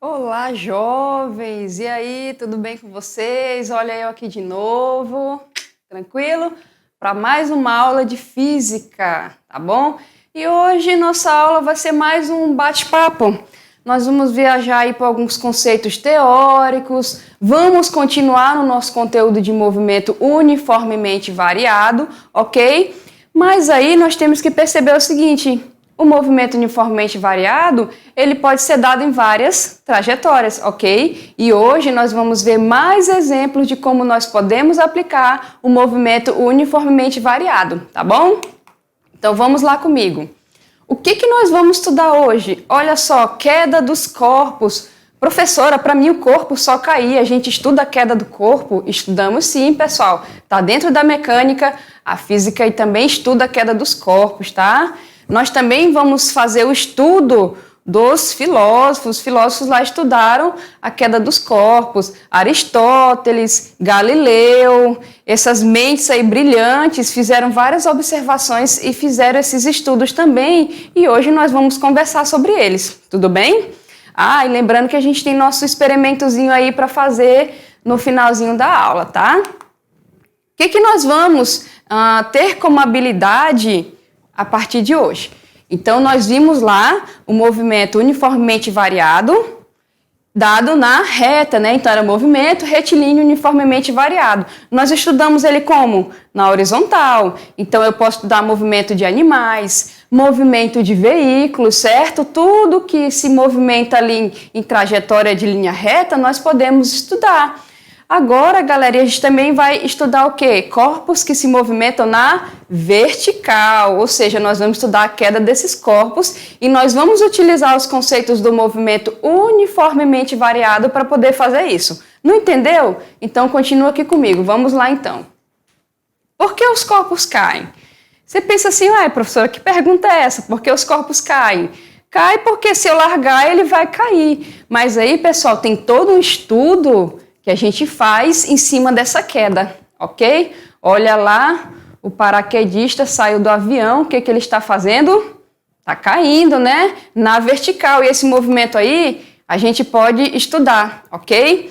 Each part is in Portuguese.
Olá, jovens! E aí, tudo bem com vocês? Olha eu aqui de novo, tranquilo? Para mais uma aula de física, tá bom? E hoje nossa aula vai ser mais um bate-papo. Nós vamos viajar aí por alguns conceitos teóricos, vamos continuar no nosso conteúdo de movimento uniformemente variado, ok? Mas aí nós temos que perceber o seguinte: o movimento uniformemente variado, ele pode ser dado em várias trajetórias, ok? E hoje nós vamos ver mais exemplos de como nós podemos aplicar o movimento uniformemente variado, tá bom? Então vamos lá comigo. O que nós vamos estudar hoje? Olha só, queda dos corpos. Professora, para mim o corpo só caía, a gente estuda a queda do corpo? Estudamos sim, pessoal. Está dentro da mecânica, a física e também estuda a queda dos corpos, tá? Nós também vamos fazer o estudo dos filósofos. Os filósofos lá estudaram a queda dos corpos. Aristóteles, Galileu, essas mentes aí brilhantes fizeram várias observações e fizeram esses estudos também. E hoje nós vamos conversar sobre eles, tudo bem? Ah, e lembrando que a gente tem nosso experimentozinho aí para fazer no finalzinho da aula, tá? O que nós vamos ter como habilidade a partir de hoje? Então, nós vimos lá o movimento uniformemente variado, dado na reta, né? Então, era movimento retilíneo uniformemente variado. Nós estudamos ele como? Na horizontal. Então, eu posso estudar movimento de animais, movimento de veículos, certo? Tudo que se movimenta ali em trajetória de linha reta, nós podemos estudar. Agora, galera, a gente também vai estudar o quê? Corpos que se movimentam na vertical, ou seja, nós vamos estudar a queda desses corpos e nós vamos utilizar os conceitos do movimento uniformemente variado para poder fazer isso. Não entendeu? Então, continua aqui comigo. Vamos lá, então. Por que os corpos caem? Você pensa assim, ué, professora, que pergunta é essa? Por que os corpos caem? Cai porque se eu largar, ele vai cair. Mas aí, pessoal, tem todo um estudo que a gente faz em cima dessa queda, ok? Olha lá, o paraquedista saiu do avião, o que ele está fazendo? Está caindo, né? Na vertical, e esse movimento aí a gente pode estudar, ok?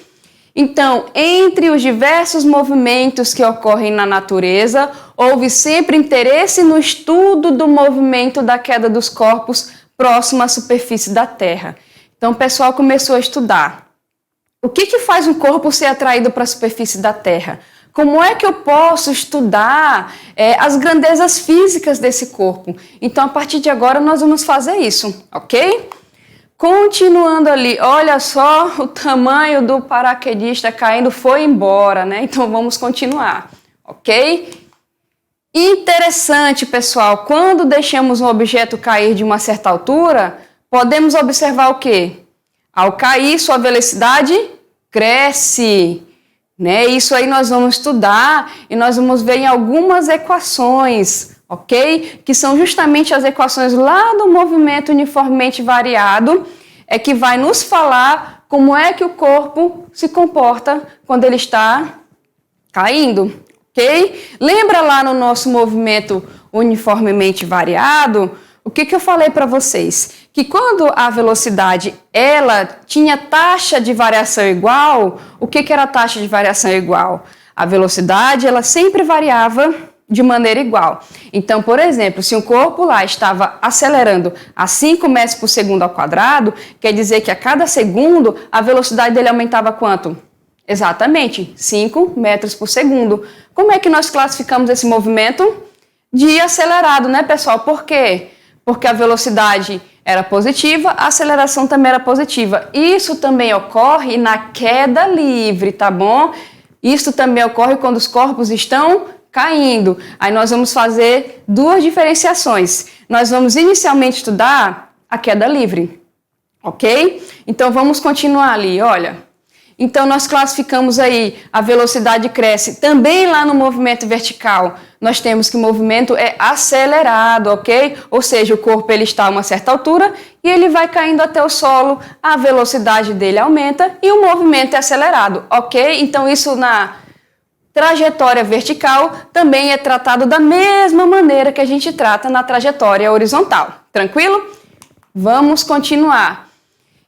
Então, entre os diversos movimentos que ocorrem na natureza, houve sempre interesse no estudo do movimento da queda dos corpos próximo à superfície da Terra. Então, o pessoal começou a estudar. O que faz um corpo ser atraído para a superfície da Terra? Como é que eu posso estudar as grandezas físicas desse corpo? Então, a partir de agora, nós vamos fazer isso, ok? Continuando ali, olha só o tamanho do paraquedista caindo, foi embora, né? Então, vamos continuar, ok? Interessante, pessoal, quando deixamos um objeto cair de uma certa altura, podemos observar o quê? Ao cair, sua velocidade cresce, né? Isso aí nós vamos estudar e nós vamos ver em algumas equações, ok? Que são justamente as equações lá do movimento uniformemente variado, que vai nos falar como é que o corpo se comporta quando ele está caindo, ok? Lembra lá no nosso movimento uniformemente variado, o que eu falei para vocês? Que quando a velocidade ela tinha taxa de variação igual, o que era a taxa de variação igual? A velocidade ela sempre variava de maneira igual. Então, por exemplo, se um corpo lá estava acelerando a 5 metros por segundo ao quadrado, quer dizer que a cada segundo a velocidade dele aumentava quanto? Exatamente, 5 metros por segundo. Como é que nós classificamos esse movimento? De acelerado, né, pessoal? Por quê? Porque a velocidade era positiva, a aceleração também era positiva. Isso também ocorre na queda livre, tá bom? Isso também ocorre quando os corpos estão caindo. Aí nós vamos fazer duas diferenciações. Nós vamos inicialmente estudar a queda livre, ok? Então vamos continuar ali, olha. Então, nós classificamos aí, a velocidade cresce também lá no movimento vertical. Nós temos que o movimento é acelerado, ok? Ou seja, o corpo ele está a uma certa altura e ele vai caindo até o solo, a velocidade dele aumenta e o movimento é acelerado, ok? Então, isso na trajetória vertical também é tratado da mesma maneira que a gente trata na trajetória horizontal. Tranquilo? Vamos continuar.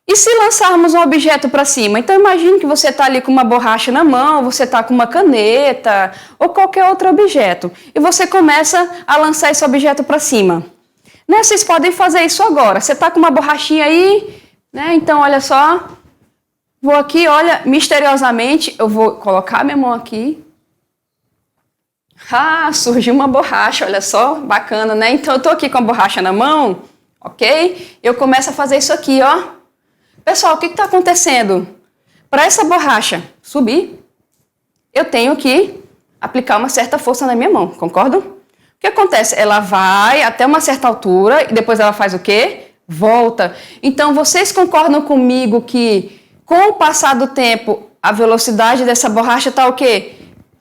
E se lançarmos um objeto para cima? Então imagine que você está ali com uma borracha na mão, você está com uma caneta ou qualquer outro objeto. E você começa a lançar esse objeto para cima. Né? Vocês podem fazer isso agora. Você está com uma borrachinha aí, né? Então olha só. Vou aqui, olha, misteriosamente, eu vou colocar minha mão aqui. Ah, surgiu uma borracha, olha só, bacana, né? Então eu estou aqui com a borracha na mão, ok? Eu começo a fazer isso aqui, ó. Pessoal, o que está acontecendo? Para essa borracha subir, eu tenho que aplicar uma certa força na minha mão, concordam? O que acontece? Ela vai até uma certa altura e depois ela faz o quê? Volta. Então, vocês concordam comigo que, com o passar do tempo, a velocidade dessa borracha está o quê?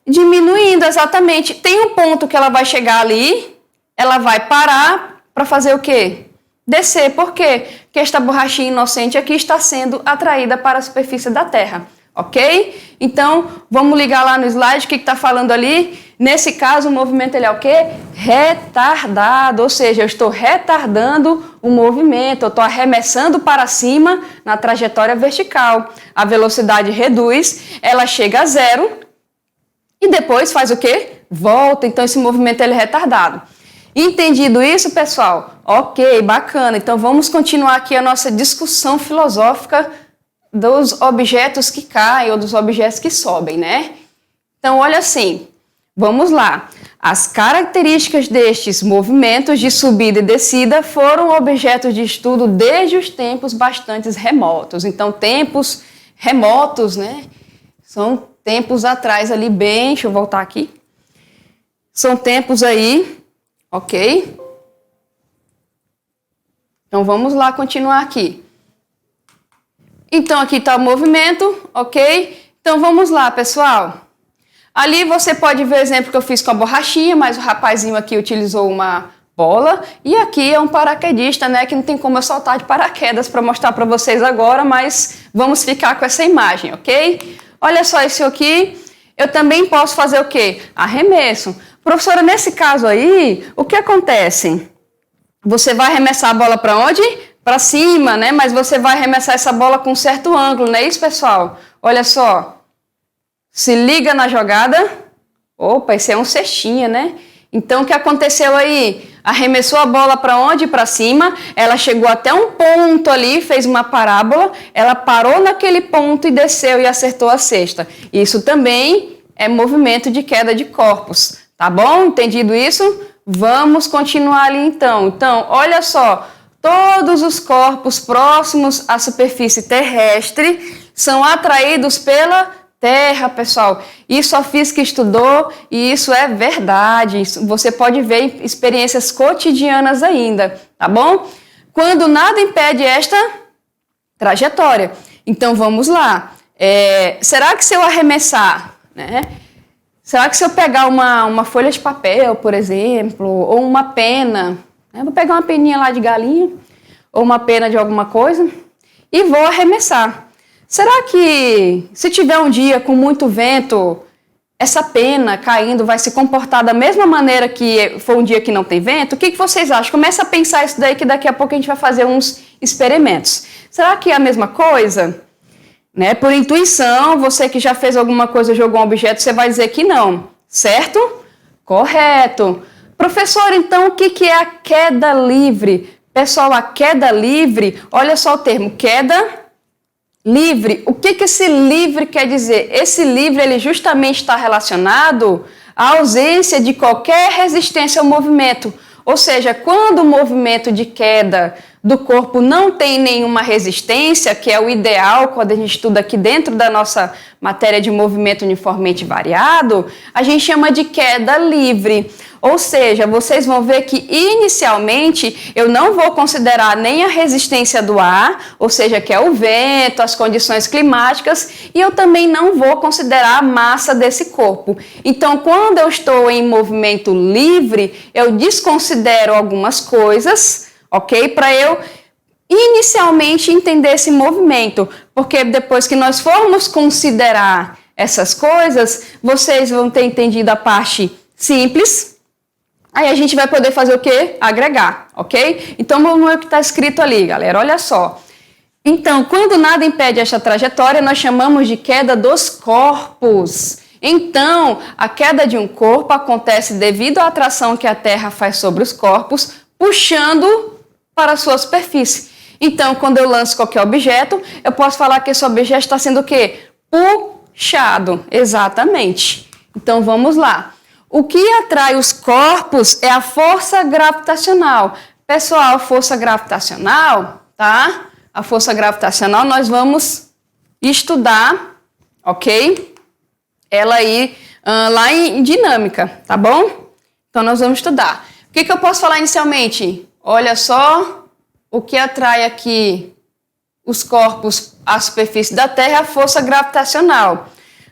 Diminuindo, exatamente. Tem um ponto que ela vai chegar ali, ela vai parar para fazer o quê? Descer. Por quê? Porque esta borrachinha inocente aqui está sendo atraída para a superfície da Terra, ok? Então, vamos ligar lá no slide, o que está falando ali? Nesse caso, o movimento ele é o quê? Retardado, ou seja, eu estou retardando o movimento, eu estou arremessando para cima na trajetória vertical. A velocidade reduz, ela chega a zero e depois faz o quê? Volta, então esse movimento ele é retardado. Entendido isso, pessoal? Ok, bacana. Então vamos continuar aqui a nossa discussão filosófica dos objetos que caem ou dos objetos que sobem, né? Então, olha assim, vamos lá. As características destes movimentos de subida e descida foram objeto de estudo desde os tempos bastante remotos. Então, tempos remotos, né? São tempos atrás ali bem... Deixa eu voltar aqui. São tempos aí... Ok? Então, vamos lá continuar aqui. Então, aqui está o movimento, ok? Então, vamos lá, pessoal. Ali você pode ver o exemplo que eu fiz com a borrachinha, mas o rapazinho aqui utilizou uma bola. E aqui é um paraquedista, né? Que não tem como eu saltar de paraquedas para mostrar para vocês agora, mas vamos ficar com essa imagem, ok? Olha só isso aqui. Eu também posso fazer o quê? Arremesso. Professora, nesse caso aí, o que acontece? Você vai arremessar a bola para onde? Para cima, né? Mas você vai arremessar essa bola com um certo ângulo, não é isso, pessoal? Olha só. Se liga na jogada. Opa, esse é um cestinha, né? Então, o que aconteceu aí? Arremessou a bola para onde? Para cima. Ela chegou até um ponto ali, fez uma parábola. Ela parou naquele ponto e desceu e acertou a cesta. Isso também é movimento de queda de corpos. Tá bom? Entendido isso? Vamos continuar ali então. Então, olha só. Todos os corpos próximos à superfície terrestre são atraídos pela Terra, pessoal. Isso a física estudou e isso é verdade. Você pode ver em experiências cotidianas ainda, tá bom? Quando nada impede esta trajetória. Então, vamos lá. Será que se eu arremessar, né? Será que se eu pegar uma folha de papel, por exemplo, ou uma pena, né? Vou pegar uma peninha lá de galinha, ou uma pena de alguma coisa, e vou arremessar. Será que, se tiver um dia com muito vento, essa pena caindo vai se comportar da mesma maneira que foi um dia que não tem vento? O que vocês acham? Começa a pensar isso daí, que daqui a pouco a gente vai fazer uns experimentos. Será que é a mesma coisa? Né? Por intuição, você que já fez alguma coisa, jogou um objeto, você vai dizer que não, certo? Correto. Professor, então o que é a queda livre? Pessoal, a queda livre, olha só o termo, queda livre. O que esse livre quer dizer? Esse livre, ele justamente está relacionado à ausência de qualquer resistência ao movimento. Ou seja, quando o movimento de queda do corpo não tem nenhuma resistência, que é o ideal quando a gente estuda aqui dentro da nossa matéria de movimento uniformemente variado, a gente chama de queda livre. Ou seja, vocês vão ver que inicialmente eu não vou considerar nem a resistência do ar, ou seja, que é o vento, as condições climáticas, e eu também não vou considerar a massa desse corpo. Então, quando eu estou em movimento livre, eu desconsidero algumas coisas, ok? Para eu inicialmente entender esse movimento, porque depois que nós formos considerar essas coisas, vocês vão ter entendido a parte simples. Aí a gente vai poder fazer o quê? Agregar, ok? Então vamos ver o que está escrito ali, galera. Olha só. Então, quando nada impede esta trajetória, nós chamamos de queda dos corpos. Então, a queda de um corpo acontece devido à atração que a Terra faz sobre os corpos, puxando para a sua superfície. Então, quando eu lanço qualquer objeto, eu posso falar que esse objeto está sendo o quê? Puxado. Exatamente. Então, vamos lá. O que atrai os corpos é a força gravitacional. Pessoal, força gravitacional, tá? A força gravitacional nós vamos estudar, ok? Ela aí lá em dinâmica, tá bom? Então, nós vamos estudar. O que eu posso falar inicialmente? Olha só. O que atrai aqui os corpos à superfície da Terra é a força gravitacional.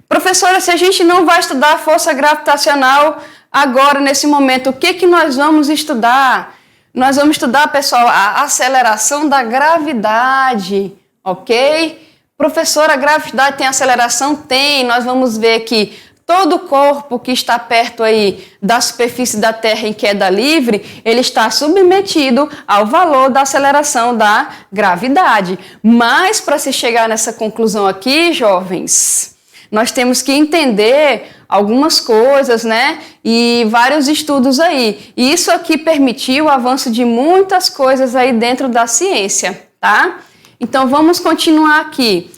Professora, se a gente não vai estudar a força gravitacional agora, nesse momento, o que nós vamos estudar? Nós vamos estudar, pessoal, a aceleração da gravidade, ok? Professora, a gravidade tem aceleração? Tem. Nós vamos ver que todo corpo que está perto aí da superfície da Terra em queda livre, ele está submetido ao valor da aceleração da gravidade. Mas para se chegar nessa conclusão aqui, jovens, nós temos que entender algumas coisas, né? E vários estudos aí. E isso aqui permitiu o avanço de muitas coisas aí dentro da ciência, tá? Então vamos continuar aqui.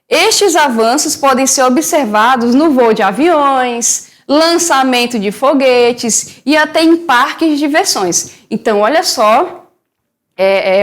Estes avanços podem ser observados no voo de aviões, lançamento de foguetes e até em parques de diversões. Então, olha só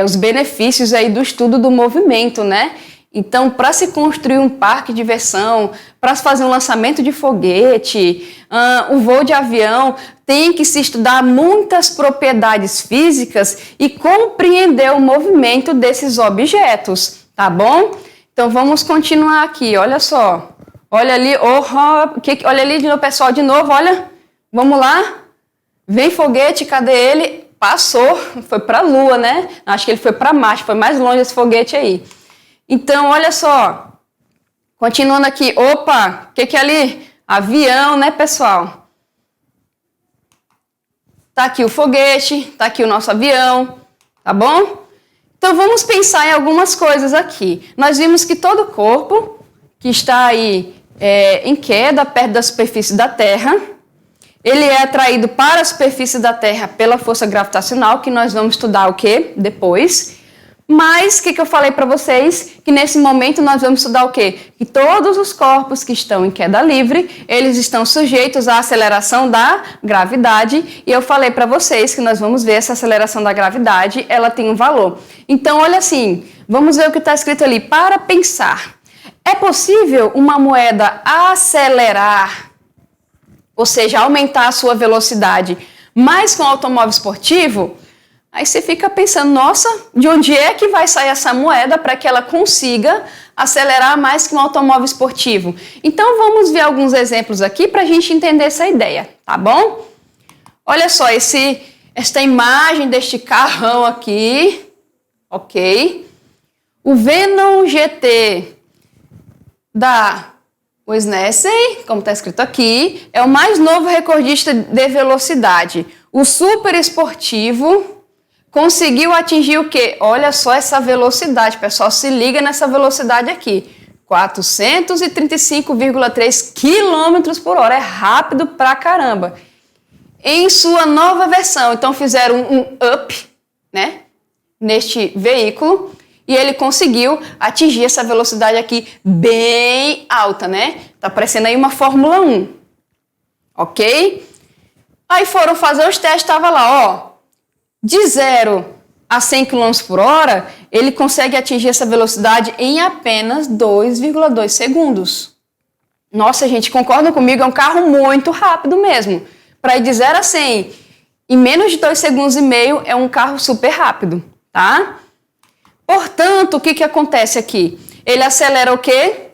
os benefícios aí do estudo do movimento, né? Então, para se construir um parque de diversão, para se fazer um lançamento de foguete, o voo de avião, tem que se estudar muitas propriedades físicas e compreender o movimento desses objetos, tá bom? Então, vamos continuar aqui, olha só. Olha ali, olha ali de novo, pessoal, de novo, olha. Vamos lá. Vem foguete, cadê ele? Passou, foi para a Lua, né? Acho que ele foi para Marte, foi mais longe esse foguete aí. Então, olha só. Continuando aqui, opa, o que é ali? Avião, né, pessoal? Tá aqui o foguete, tá aqui o nosso avião, tá bom? Então, vamos pensar em algumas coisas aqui. Nós vimos que todo corpo que está aí em queda, perto da superfície da Terra, ele é atraído para a superfície da Terra pela força gravitacional, que nós vamos estudar o quê? Depois. Mas, o que eu falei para vocês? Que nesse momento nós vamos estudar o quê? Que todos os corpos que estão em queda livre, eles estão sujeitos à aceleração da gravidade. E eu falei para vocês que nós vamos ver essa aceleração da gravidade, ela tem um valor. Então, olha assim, vamos ver o que está escrito ali. Para pensar, é possível uma moeda acelerar, ou seja, aumentar a sua velocidade, mais que um automóvel esportivo? Aí você fica pensando, nossa, de onde é que vai sair essa moeda para que ela consiga acelerar mais que um automóvel esportivo? Então vamos ver alguns exemplos aqui para a gente entender essa ideia, tá bom? Olha só, esta imagem deste carrão aqui, ok? O Venom GT da Wisnessy, como está escrito aqui, é o mais novo recordista de velocidade. O super esportivo conseguiu atingir o quê? Olha só essa velocidade, pessoal, se liga nessa velocidade aqui. 435,3 km por hora, é rápido pra caramba. Em sua nova versão, então fizeram um up, né, neste veículo, e ele conseguiu atingir essa velocidade aqui bem alta, né? Tá parecendo aí uma Fórmula 1, ok? Aí foram fazer os testes, estava lá, ó, de 0 a 100 km por hora, ele consegue atingir essa velocidade em apenas 2,2 segundos. Nossa, gente, concordam comigo? É um carro muito rápido mesmo. Para ir de 0 a 100 em menos de 2,5 segundos, é um carro super rápido, tá? Portanto, o que acontece aqui? Ele acelera o quê?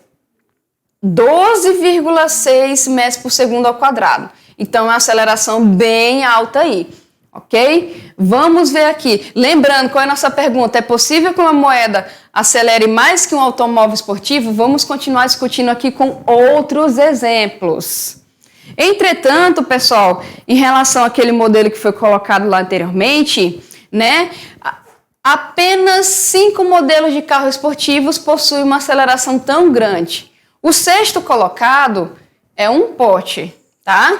12,6 metros por segundo ao quadrado. Então, é uma aceleração bem alta aí. Ok? Vamos ver aqui. Lembrando, qual é a nossa pergunta? É possível que uma moeda acelere mais que um automóvel esportivo? Vamos continuar discutindo aqui com outros exemplos. Entretanto, pessoal, em relação àquele modelo que foi colocado lá anteriormente, né? apenas 5 modelos de carros esportivos possuem uma aceleração tão grande. O sexto colocado é um Porsche, tá?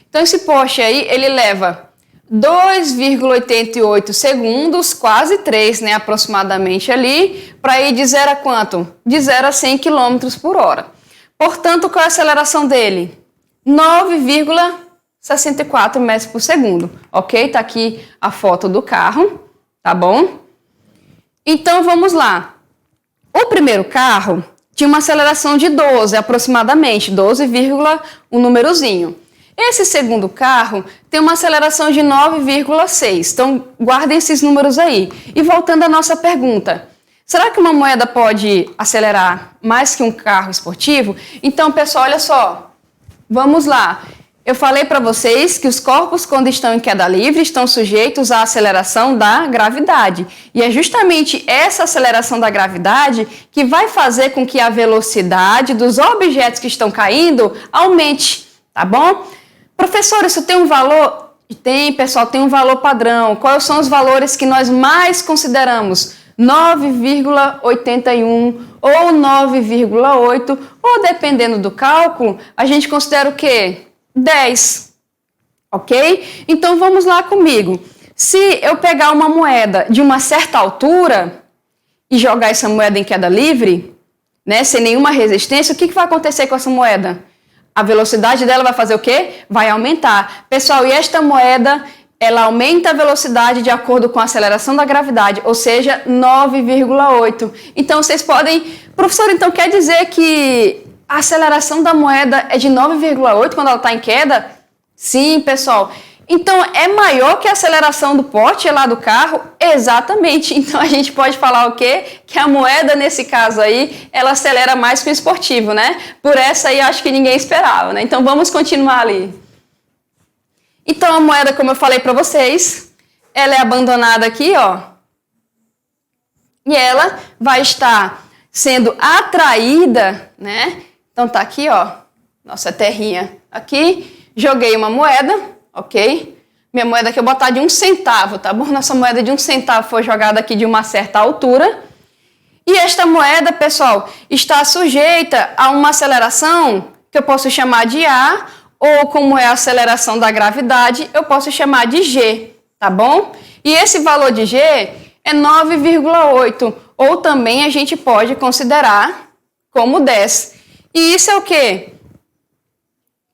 Então esse Porsche aí, ele leva 2,88 segundos, quase 3, né, aproximadamente ali, para ir de 0 a quanto? De 0 a 100 km por hora. Portanto, qual é a aceleração dele? 9,64 metros por segundo, ok? Tá aqui a foto do carro, tá bom? Então, vamos lá. O primeiro carro tinha uma aceleração de 12, aproximadamente, 12, um númerozinho. Esse segundo carro tem uma aceleração de 9,6. Então, guardem esses números aí. E voltando à nossa pergunta, será que uma moeda pode acelerar mais que um carro esportivo? Então, pessoal, olha só. Vamos lá. Eu falei para vocês que os corpos, quando estão em queda livre, estão sujeitos à aceleração da gravidade. E é justamente essa aceleração da gravidade que vai fazer com que a velocidade dos objetos que estão caindo aumente, tá bom? Professor, isso tem um valor? Tem, pessoal, tem um valor padrão. Quais são os valores que nós mais consideramos? 9,81 ou 9,8, ou dependendo do cálculo, a gente considera o quê? 10, ok? Então vamos lá comigo. Se eu pegar uma moeda de uma certa altura e jogar essa moeda em queda livre, né, sem nenhuma resistência, o que vai acontecer com essa moeda? A velocidade dela vai fazer o quê? Vai aumentar. Pessoal, e esta moeda, ela aumenta a velocidade de acordo com a aceleração da gravidade, ou seja, 9,8. Então, vocês podem... Professor, então quer dizer que a aceleração da moeda é de 9,8 quando ela está em queda? Sim, pessoal. Então, é maior que a aceleração do Porsche lá do carro? Exatamente. Então, a gente pode falar o quê? Que a moeda, nesse caso aí, ela acelera mais que o esportivo, né? Por essa aí, acho que ninguém esperava, né? Então, vamos continuar ali. Então, a moeda, como eu falei para vocês, ela é abandonada aqui, ó. E ela vai estar sendo atraída, né? Então, tá aqui, ó, nossa terrinha aqui. Joguei uma moeda, ok? Minha moeda aqui eu vou botar de 1 centavo, tá bom? Nossa moeda de 1 centavo foi jogada aqui de uma certa altura. E esta moeda, pessoal, está sujeita a uma aceleração que eu posso chamar de A, ou como é a aceleração da gravidade, eu posso chamar de G, tá bom? E esse valor de G é 9,8, ou também a gente pode considerar como 10. E isso é o quê?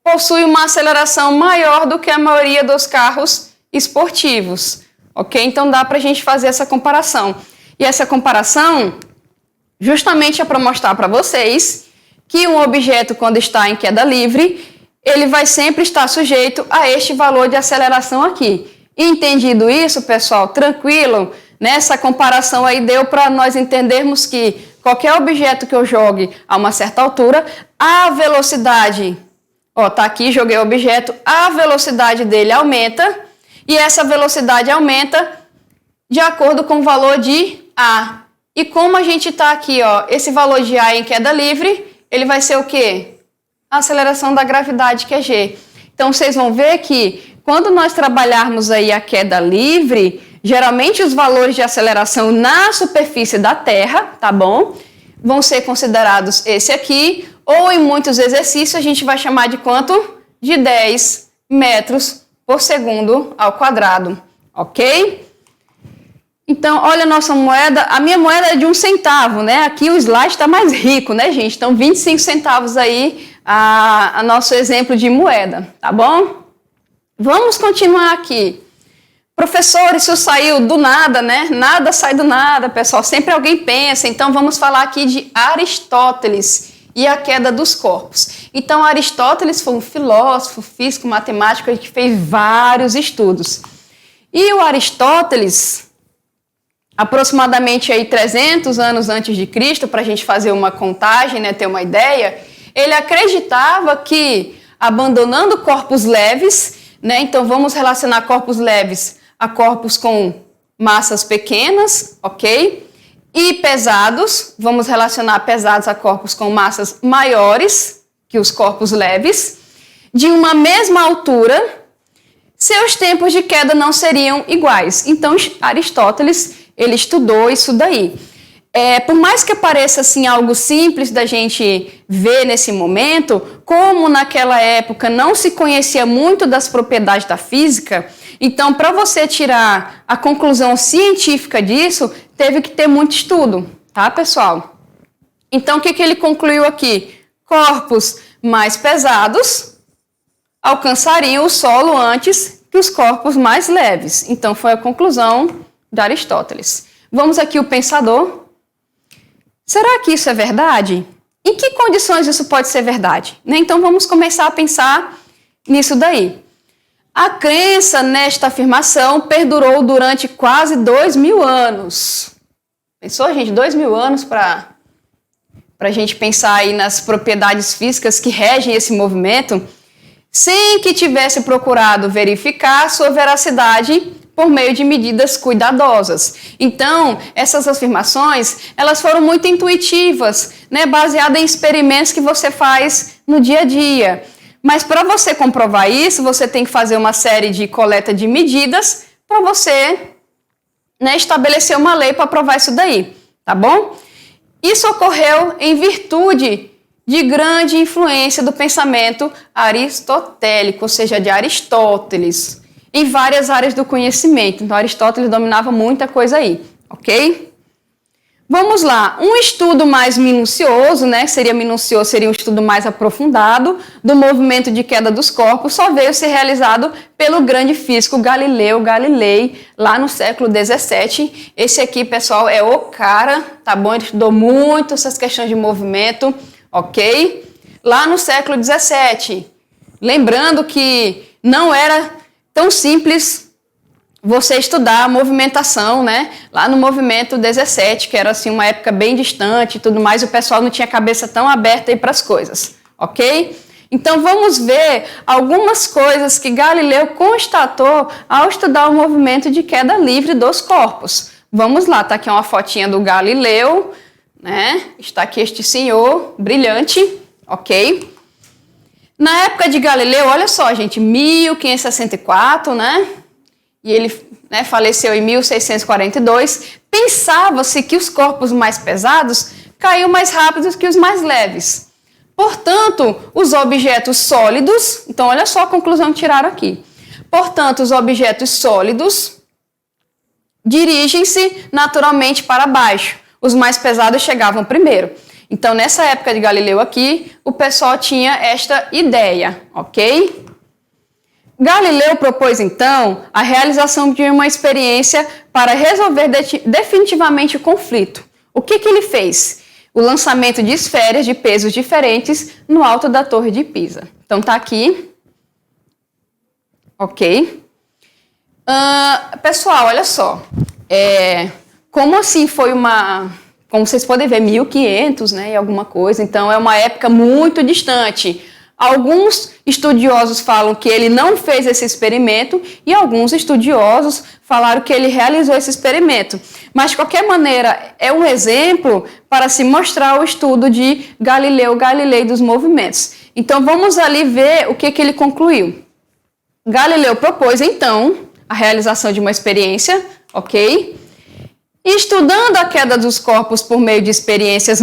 Possui uma aceleração maior do que a maioria dos carros esportivos, ok? Então dá para a gente fazer essa comparação. E essa comparação justamente é para mostrar para vocês que um objeto, quando está em queda livre, ele vai sempre estar sujeito a este valor de aceleração aqui. Entendido isso, pessoal, tranquilo? Nessa comparação aí deu para nós entendermos que qualquer objeto que eu jogue a uma certa altura, a velocidade... Ó, tá aqui, joguei o objeto, a velocidade dele aumenta e essa velocidade aumenta de acordo com o valor de A. E como a gente tá aqui, ó, esse valor de A em queda livre, ele vai ser o quê? A aceleração da gravidade, que é G. Então, vocês vão ver que quando nós trabalharmos aí a queda livre, geralmente os valores de aceleração na superfície da Terra, tá bom? Vão ser considerados esse aqui, ou em muitos exercícios a gente vai chamar de quanto? De 10 metros por segundo ao quadrado, ok? Então, olha a nossa moeda, a minha moeda é de 1 centavo, né? Aqui o slide está mais rico, né, gente? Então, 25 centavos aí, a nosso exemplo de moeda, tá bom? Vamos continuar aqui. Professor, isso saiu do nada, né? Nada sai do nada, pessoal. Sempre alguém pensa. Então, vamos falar aqui de Aristóteles e a queda dos corpos. Então, Aristóteles foi um filósofo, físico, matemático que fez vários estudos. E o Aristóteles, aproximadamente aí 300 anos antes de Cristo, para a gente fazer uma contagem, né, ter uma ideia, ele acreditava que, abandonando corpos leves, né, então vamos relacionar corpos leves a corpos com massas pequenas, ok? E pesados, vamos relacionar pesados a corpos com massas maiores que os corpos leves, de uma mesma altura, seus tempos de queda não seriam iguais. Então, Aristóteles ele estudou isso daí. Por mais que pareça assim, algo simples da gente ver nesse momento, como naquela época não se conhecia muito das propriedades da física, então para você tirar a conclusão científica disso, teve que ter muito estudo, tá, pessoal? Então o que ele concluiu aqui? Corpos mais pesados alcançariam o solo antes que os corpos mais leves. Então foi a conclusão de Aristóteles. Vamos aqui o pensador. Será que isso é verdade? Em que condições isso pode ser verdade? Então vamos começar a pensar nisso daí. A crença nesta afirmação perdurou durante quase 2000 anos. Pensou, gente? 2000 anos para a gente pensar aí nas propriedades físicas que regem esse movimento, sem que tivesse procurado verificar sua veracidade por meio de medidas cuidadosas. Então, essas afirmações, elas foram muito intuitivas, né, baseadas em experimentos que você faz no dia a dia. Mas para você comprovar isso, você tem que fazer uma série de coleta de medidas para você, né, estabelecer uma lei para provar isso daí, tá bom? Isso ocorreu em virtude de grande influência do pensamento aristotélico, ou seja, de Aristóteles, em várias áreas do conhecimento. Então, Aristóteles dominava muita coisa aí, ok? Vamos lá, um estudo mais minucioso, né, seria um estudo mais aprofundado do movimento de queda dos corpos, só veio ser realizado pelo grande físico Galileu Galilei, lá no século XVII. Esse aqui, pessoal, é o cara, tá bom? Ele estudou muito essas questões de movimento, ok? Lá no século XVII. Lembrando que não era tão simples você estudar a movimentação, né? Lá no movimento 17, que era assim uma época bem distante e tudo mais, o pessoal não tinha a cabeça tão aberta aí para as coisas, ok? Então vamos ver algumas coisas que Galileu constatou ao estudar o movimento de queda livre dos corpos. Vamos lá, tá aqui uma fotinha do Galileu, né? Está aqui este senhor brilhante, ok? Na época de Galileu, olha só, gente, 1564, né? E ele, né, faleceu em 1642, pensava-se que os corpos mais pesados caíam mais rápido que os mais leves. Portanto, os objetos sólidos, então olha só a conclusão que tiraram aqui. Portanto, os objetos sólidos dirigem-se naturalmente para baixo. Os mais pesados chegavam primeiro. Então, nessa época de Galileu aqui, o pessoal tinha esta ideia, ok? Galileu propôs, então, a realização de uma experiência para resolver definitivamente o conflito. O que ele fez? O lançamento de esferas de pesos diferentes no alto da Torre de Pisa. Então, tá aqui. Ok. Pessoal, olha só. Como assim foi uma... Como vocês podem ver, 1500, né, e alguma coisa. Então, é uma época muito distante. Alguns estudiosos falam que ele não fez esse experimento e alguns estudiosos falaram que ele realizou esse experimento. Mas, de qualquer maneira, é um exemplo para se mostrar o estudo de Galileu Galilei dos movimentos. Então, vamos ali ver o que ele concluiu. Galileu propôs, então, a realização de uma experiência, ok? Estudando a queda dos corpos por meio de experiências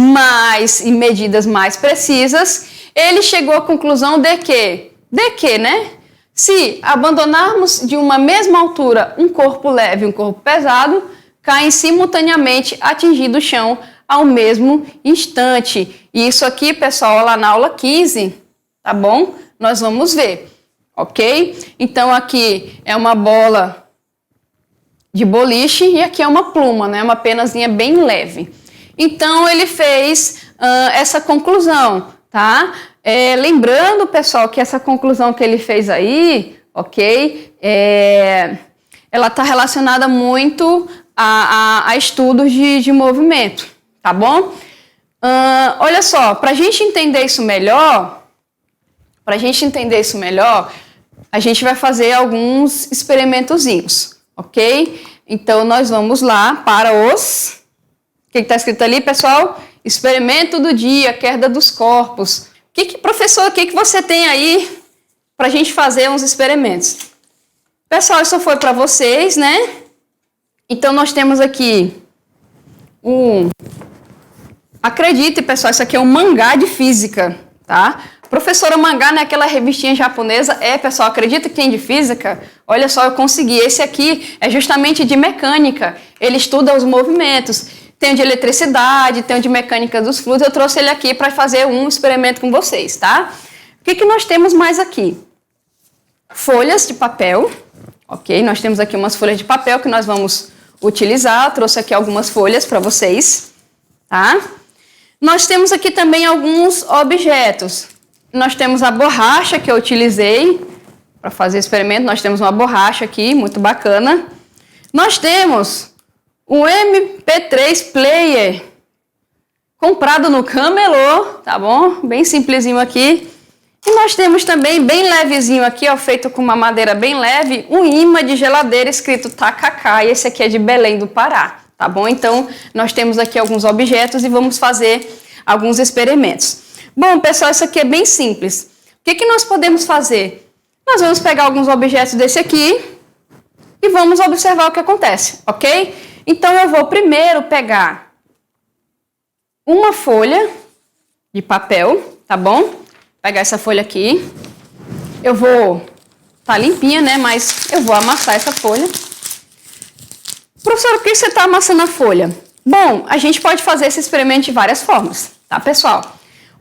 e medidas mais precisas, ele chegou à conclusão de que, né? Se abandonarmos de uma mesma altura um corpo leve e um corpo pesado, caem simultaneamente atingindo o chão ao mesmo instante. E isso aqui, pessoal, lá na aula 15, tá bom? Nós vamos ver, ok? Então, aqui é uma bola de boliche e aqui é uma pluma, né? Uma penazinha bem leve. Então, ele fez essa conclusão, tá? Lembrando, pessoal, que essa conclusão que ele fez aí, ok? Ela está relacionada muito a estudos de movimento, tá bom? Olha só, para a gente entender isso melhor, a gente vai fazer alguns experimentozinhos, ok? Então, nós vamos lá para os... O que está escrito ali, pessoal? Experimento do dia, queda dos corpos. Professor, o que você tem aí para a gente fazer uns experimentos? Pessoal, isso foi para vocês, né? Então, nós temos aqui acredite, pessoal, isso aqui é um mangá de física, tá? Professora Mangá não é aquela revistinha japonesa? É, pessoal, acredita que tem de física? Olha só, eu consegui. Esse aqui é justamente de mecânica. Ele estuda os movimentos. Tem o de eletricidade, tem o de mecânica dos fluidos. Eu trouxe ele aqui para fazer um experimento com vocês, tá? O que nós temos mais aqui? Folhas de papel. Ok, nós temos aqui umas folhas de papel que nós vamos utilizar. Eu trouxe aqui algumas folhas para vocês, tá? Nós temos aqui também alguns objetos. Nós temos a borracha que eu utilizei para fazer o experimento. Nós temos uma borracha aqui, muito bacana. Nós temos o MP3 Player, comprado no Camelô, tá bom? Bem simplesinho aqui. E nós temos também, bem levezinho aqui, ó, feito com uma madeira bem leve, um imã de geladeira escrito Tacacá. E esse aqui é de Belém do Pará, tá bom? Então, nós temos aqui alguns objetos e vamos fazer alguns experimentos. Bom, pessoal, isso aqui é bem simples. O que nós podemos fazer? Nós vamos pegar alguns objetos desse aqui e vamos observar o que acontece, ok? Então, eu vou primeiro pegar uma folha de papel, tá bom? Pegar essa folha aqui. Eu vou... Tá limpinha, né? Mas eu vou amassar essa folha. Professora, por que você está amassando a folha? Bom, a gente pode fazer esse experimento de várias formas, tá, pessoal?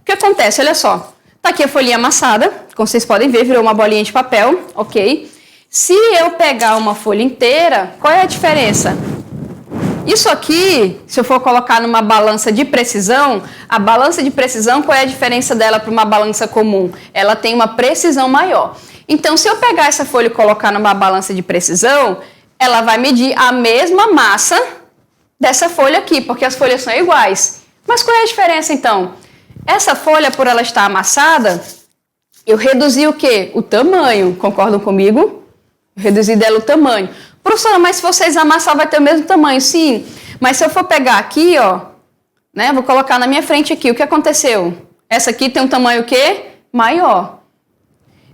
O que acontece? Olha só. Tá aqui a folhinha amassada. Como vocês podem ver, virou uma bolinha de papel, ok? Se eu pegar uma folha inteira, qual é a diferença? Isso aqui, se eu for colocar numa balança de precisão, a balança de precisão, qual é a diferença dela para uma balança comum? Ela tem uma precisão maior. Então, se eu pegar essa folha e colocar numa balança de precisão, ela vai medir a mesma massa dessa folha aqui, porque as folhas são iguais. Mas qual é a diferença, então? Essa folha, por ela estar amassada, eu reduzi o quê? O tamanho. Concordam comigo? Eu reduzi dela o tamanho. Professora, mas se vocês amassar vai ter o mesmo tamanho? Sim, mas se eu for pegar aqui, ó, né, vou colocar na minha frente aqui, o que aconteceu? Essa aqui tem um tamanho o quê? Maior.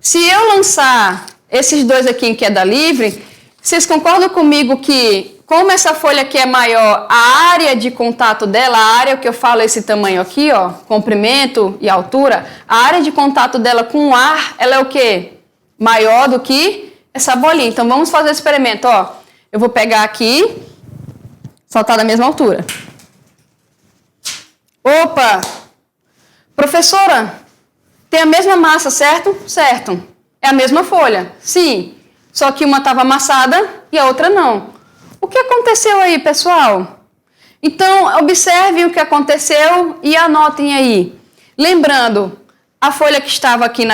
Se eu lançar esses dois aqui em queda livre, vocês concordam comigo que, como essa folha aqui é maior, a área de contato dela, a área que eu falo esse tamanho aqui, ó, comprimento e altura, a área de contato dela com o ar, ela é o quê? Maior do que essa bolinha. Então, vamos fazer o experimento, ó. Eu vou pegar aqui, soltar da mesma altura. Opa! Professora, tem a mesma massa, certo? Certo. É a mesma folha? Sim. Só que uma estava amassada e a outra não. O que aconteceu aí, pessoal? Então, observem o que aconteceu e anotem aí. Lembrando, a folha que estava aqui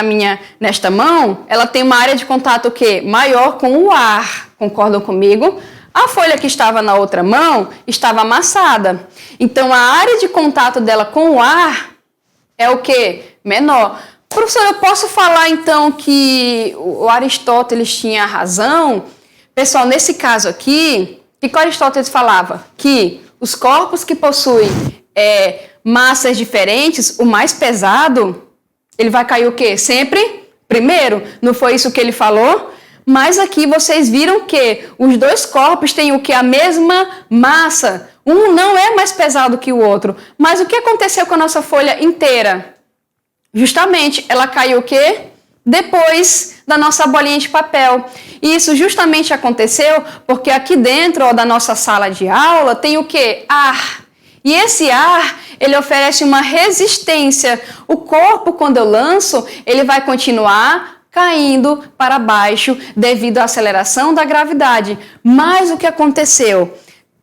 nesta mão, ela tem uma área de contato o quê? Maior com o ar. Concordam comigo? A folha que estava na outra mão estava amassada. Então, a área de contato dela com o ar é o quê? Menor. Professor, eu posso falar então que o Aristóteles tinha razão? Pessoal, nesse caso aqui, o que Aristóteles falava? Que os corpos que possuem massas diferentes, o mais pesado, ele vai cair o quê? Sempre primeiro. Não foi isso que ele falou? Mas aqui vocês viram que os dois corpos têm o quê? A mesma massa. Um não é mais pesado que o outro. Mas o que aconteceu com a nossa folha inteira? Justamente, ela caiu o quê? Depois da nossa bolinha de papel. E isso justamente aconteceu porque aqui dentro, ó, da nossa sala de aula tem o quê? Ar. E esse ar, ele oferece uma resistência. O corpo, quando eu lanço, ele vai continuar caindo para baixo devido à aceleração da gravidade. Mas o que aconteceu?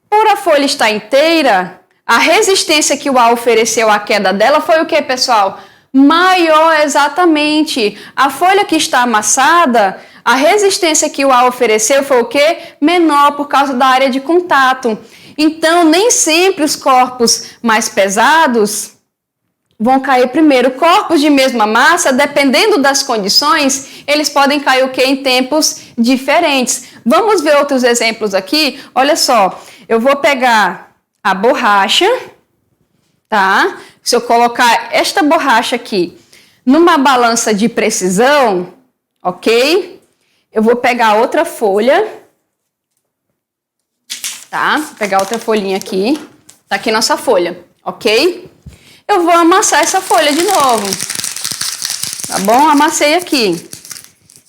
Por a folha estar inteira, a resistência que o ar ofereceu à queda dela foi o que, pessoal? Maior, exatamente. A folha que está amassada, a resistência que o ar ofereceu foi o quê? Menor por causa da área de contato. Então, nem sempre os corpos mais pesados vão cair primeiro. Corpos de mesma massa, dependendo das condições, eles podem cair o quê? Em tempos diferentes. Vamos ver outros exemplos aqui. Olha só, eu vou pegar a borracha, tá? Se eu colocar esta borracha aqui numa balança de precisão, ok? Eu vou pegar outra folha. tá? Vou pegar outra folhinha aqui. Tá aqui nossa folha, ok? Eu vou amassar essa folha de novo. Tá bom? Amassei aqui.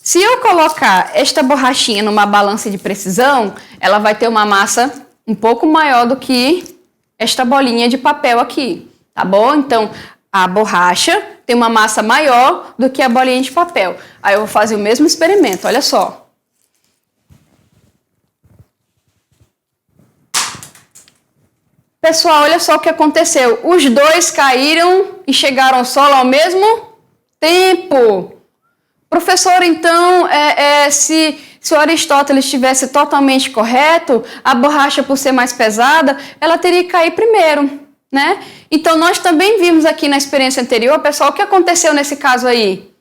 Se eu colocar esta borrachinha numa balança de precisão, ela vai ter uma massa um pouco maior do que esta bolinha de papel aqui, tá bom? Então, a borracha tem uma massa maior do que a bolinha de papel. Aí eu vou fazer o mesmo experimento, olha só. Pessoal, olha só o que aconteceu. Os dois caíram e chegaram ao solo ao mesmo tempo. Professor, então, se o Aristóteles estivesse totalmente correto, a borracha, por ser mais pesada, ela teria que cair primeiro, né? Então, nós também vimos aqui na experiência anterior, pessoal, o que aconteceu nesse caso aí?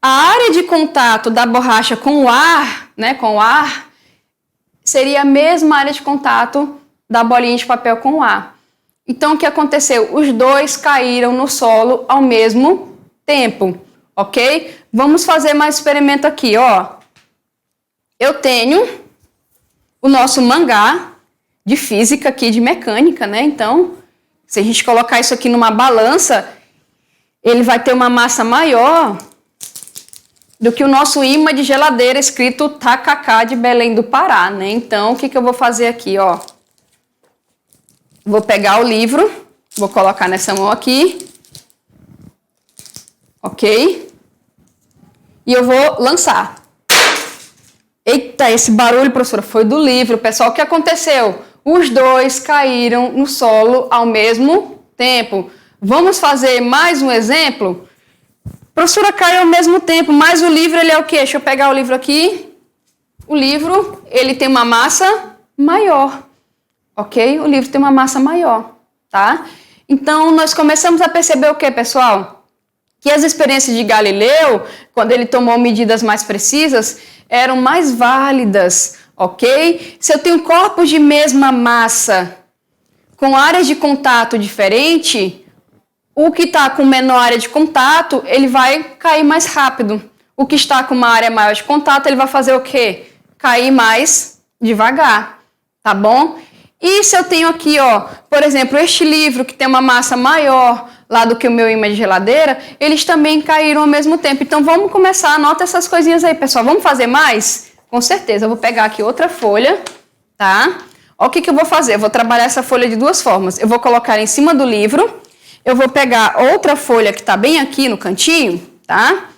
A área de contato da borracha com o ar, né, seria a mesma área de contato da bolinha de papel com o ar. Então, o que aconteceu? Os dois caíram no solo ao mesmo tempo, ok? Vamos fazer mais experimento aqui, ó. Eu tenho o nosso mangá de física aqui, de mecânica, né? Então, se a gente colocar isso aqui numa balança, ele vai ter uma massa maior do que o nosso imã de geladeira escrito Tacacá de Belém do Pará, né? Então, o que eu vou fazer aqui, ó? Vou pegar o livro, vou colocar nessa mão aqui, ok? E eu vou lançar. Eita, esse barulho, professora, foi do livro. Pessoal, o que aconteceu? Os dois caíram no solo ao mesmo tempo. Vamos fazer mais um exemplo? Professora, caiu ao mesmo tempo, mas o livro, ele é o quê? Deixa eu pegar o livro aqui. O livro, ele tem uma massa maior, ok? O livro tem uma massa maior, tá? Então, nós começamos a perceber o quê, pessoal? Que as experiências de Galileu, quando ele tomou medidas mais precisas, eram mais válidas, ok? Se eu tenho corpos de mesma massa, com áreas de contato diferente, o que está com menor área de contato, ele vai cair mais rápido. O que está com uma área maior de contato, ele vai fazer o quê? Cair mais devagar, tá bom? E se eu tenho aqui, ó, por exemplo, este livro que tem uma massa maior lá do que o meu imã de geladeira, eles também caíram ao mesmo tempo. Então vamos começar, anota essas coisinhas aí, pessoal. Vamos fazer mais? Com certeza. Eu vou pegar aqui outra folha, tá? Ó, o que eu vou fazer? Eu vou trabalhar essa folha de duas formas. Eu vou colocar em cima do livro, eu vou pegar outra folha que tá bem aqui no cantinho, tá?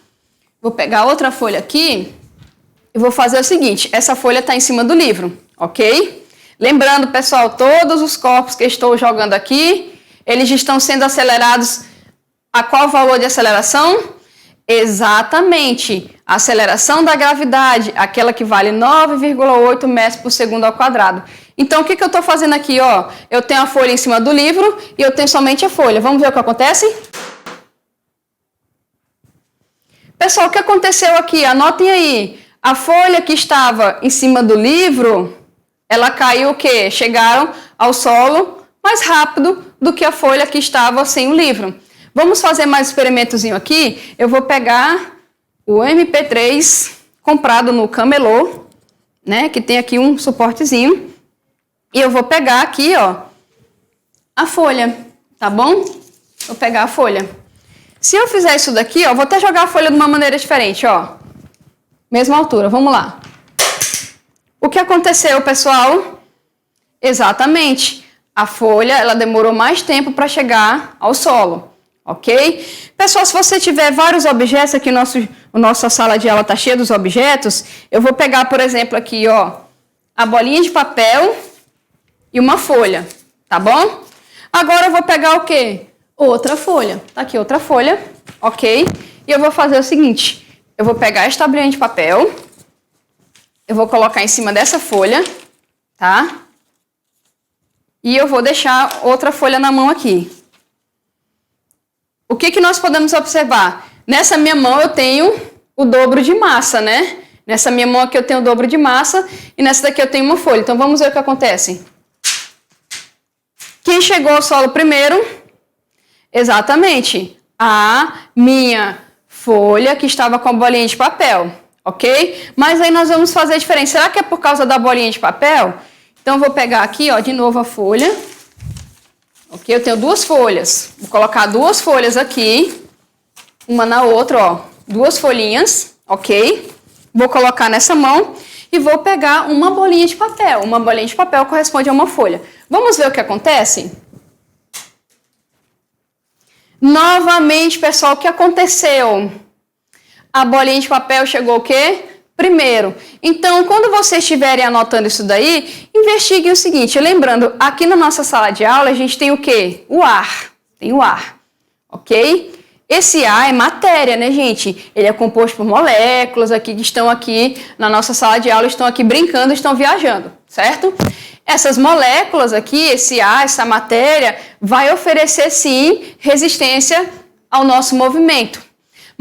Vou pegar outra folha aqui e vou fazer o seguinte, essa folha tá em cima do livro, ok? Lembrando, pessoal, todos os corpos que eu estou jogando aqui, eles estão sendo acelerados a qual valor de aceleração? Exatamente, a aceleração da gravidade, aquela que vale 9,8 metros por segundo ao quadrado. Então, o que eu estou fazendo aqui? Ó? Eu tenho a folha em cima do livro e eu tenho somente a folha. Vamos ver o que acontece? Pessoal, o que aconteceu aqui? Anotem aí. A folha que estava em cima do livro, ela caiu o quê? Chegaram ao solo mais rápido do que a folha que estava sem o livro. Vamos fazer mais um experimentozinho aqui. Eu vou pegar o MP3 comprado no Camelô, né, que tem aqui um suportezinho, e eu vou pegar aqui, ó, a folha, tá bom? Vou pegar a folha. Se eu fizer isso daqui, ó, vou até jogar a folha de uma maneira diferente, ó. Mesma altura, vamos lá. O que aconteceu, pessoal? Exatamente. A folha, ela demorou mais tempo para chegar ao solo, ok? Pessoal, se você tiver vários objetos, aqui nossa sala de aula está cheia dos objetos, eu vou pegar, por exemplo, aqui, ó, a bolinha de papel e uma folha, tá bom? Agora eu vou pegar o quê? Outra folha. Tá aqui outra folha, ok? E eu vou fazer o seguinte, eu vou pegar esta bolinha de papel, eu vou colocar em cima dessa folha, tá? E eu vou deixar outra folha na mão aqui. O que nós podemos observar? Nessa minha mão eu tenho o dobro de massa, né? Nessa minha mão aqui eu tenho o dobro de massa e nessa daqui eu tenho uma folha. Então vamos ver o que acontece. Quem chegou ao solo primeiro? Exatamente, a minha folha que estava com a bolinha de papel, ok? Mas aí nós vamos fazer a diferença. Será que é por causa da bolinha de papel? Então, eu vou pegar aqui, ó, de novo a folha. Ok? Eu tenho duas folhas. Vou colocar duas folhas aqui, uma na outra, ó. Duas folhinhas, ok? Vou colocar nessa mão e vou pegar uma bolinha de papel. Uma bolinha de papel corresponde a uma folha. Vamos ver o que acontece? Novamente, pessoal, o que aconteceu? A bolinha de papel chegou o quê? Primeiro. Então, quando vocês estiverem anotando isso daí, investiguem o seguinte. Lembrando, aqui na nossa sala de aula, a gente tem o quê? O ar. Tem o ar, ok? Esse ar é matéria, né, gente? Ele é composto por moléculas aqui que estão aqui na nossa sala de aula, estão aqui brincando, estão viajando, certo? Essas moléculas aqui, esse ar, essa matéria, vai oferecer, sim, resistência ao nosso movimento.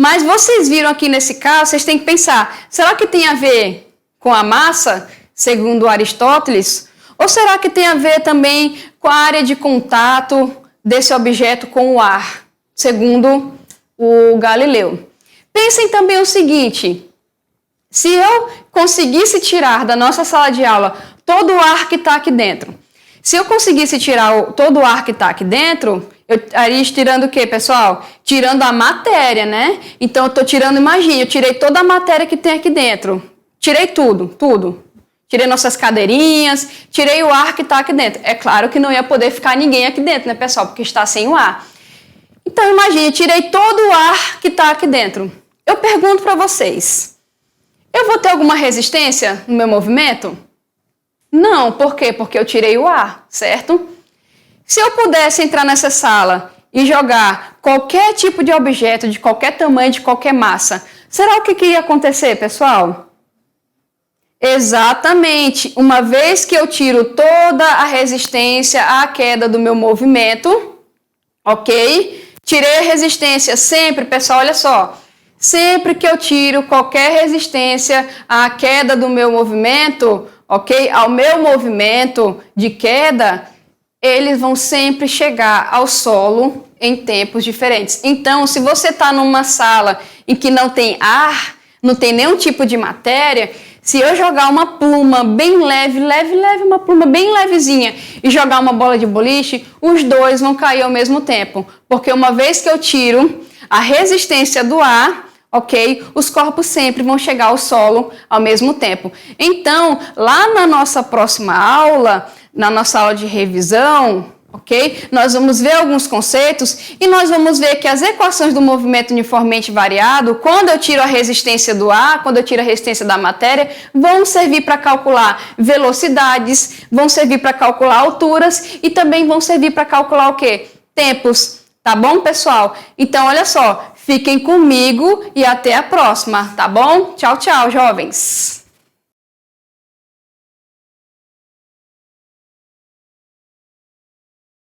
Mas vocês viram aqui nesse caso, vocês têm que pensar, será que tem a ver com a massa, segundo Aristóteles? Ou será que tem a ver também com a área de contato desse objeto com o ar, segundo o Galileu? Pensem também o seguinte, se eu conseguisse tirar da nossa sala de aula todo o ar que está aqui dentro, se eu conseguisse tirar todo o ar que está aqui dentro, eu estaria tirando o quê, pessoal? Tirando a matéria, né? Então, eu estou tirando, imagine, eu tirei toda a matéria que tem aqui dentro. Tirei tudo, tudo. Tirei nossas cadeirinhas, tirei o ar que está aqui dentro. É claro que não ia poder ficar ninguém aqui dentro, né, pessoal? Porque está sem o ar. Então, imagine, tirei todo o ar que está aqui dentro. Eu pergunto para vocês, eu vou ter alguma resistência no meu movimento? Não, por quê? Porque eu tirei o ar, certo? Se eu pudesse entrar nessa sala e jogar qualquer tipo de objeto, de qualquer tamanho, de qualquer massa, será o que iria acontecer, pessoal? Exatamente. Uma vez que eu tiro toda a resistência à queda do meu movimento, ok? Tirei a resistência sempre, pessoal, olha só. Sempre que eu tiro qualquer resistência à queda do meu movimento, ok? Ao meu movimento de queda, eles vão sempre chegar ao solo em tempos diferentes. Então, se você está numa sala em que não tem ar, não tem nenhum tipo de matéria, se eu jogar uma pluma bem leve, uma pluma bem levezinha e jogar uma bola de boliche, os dois vão cair ao mesmo tempo. Porque uma vez que eu tiro a resistência do ar, ok? Os corpos sempre vão chegar ao solo ao mesmo tempo. Então, lá na nossa próxima aula, na nossa aula de revisão, ok? Nós vamos ver alguns conceitos e nós vamos ver que as equações do movimento uniformemente variado, quando eu tiro a resistência do ar, quando eu tiro a resistência da matéria, vão servir para calcular velocidades, vão servir para calcular alturas e também vão servir para calcular o quê? Tempos, tá bom, pessoal? Então, olha só, fiquem comigo e até a próxima, tá bom? Tchau, tchau, jovens!